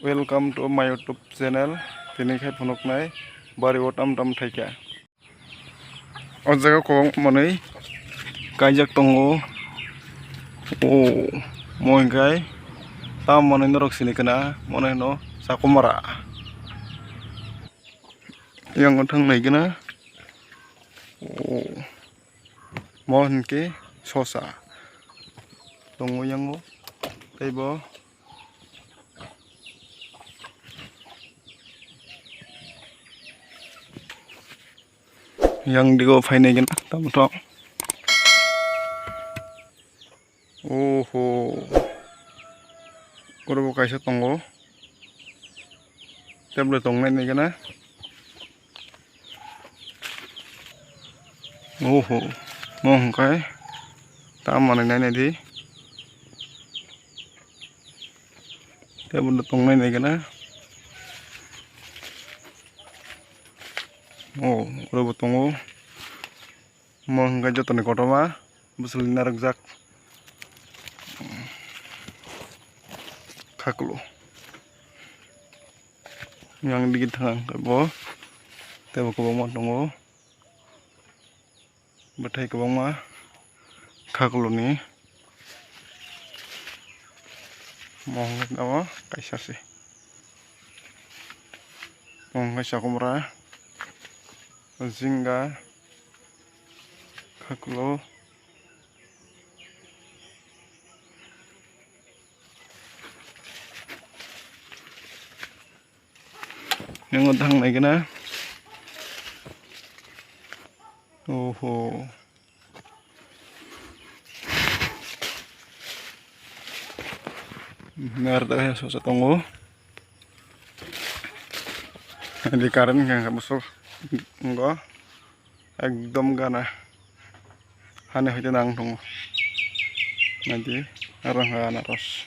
Welcome to my YouTube channel. Tini khai phunuk nai bari otam tam thaika. O jaga ko manui kaijak tongo. O moi gai tam manui norok sini kana monai no sakumara. Yang thang nai kana. O mohon ke sosa. Tongo yango taibo yang digo fainai gana tamuto. Oho orobo kaisa tongo tablet tongnai ni gana. Oho mohon kai tam manai nai di tablet tongnai ni gana. Oh, orobo tongo mohon kai jotoni kotoma busulin narakjak kakulo yang digit thang kabo tebo kobongma tongo bathai kobongma kakulo ni mohon nawa kaisa se mohon kaisa komra jingga kakulo yang udang naik na. Oho merda ya susah tunggu di karen yang busuk enggak ekdom gana aneh itu nang tunggu nanti orang gana ros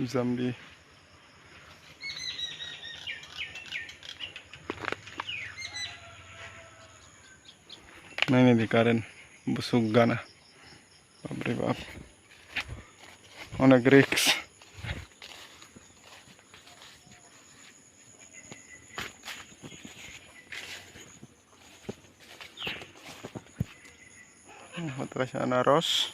Zambi nah ini di karen busuk gana pabrik bab onak riks terus anaros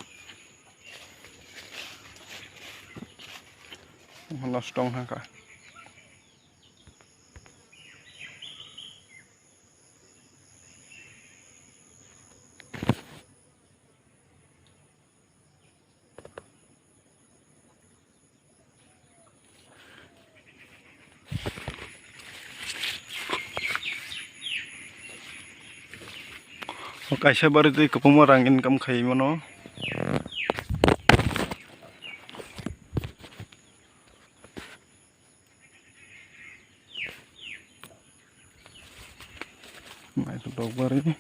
lostong haka kaisa baru tu kepemorang income kai mono nah itu dog baru ini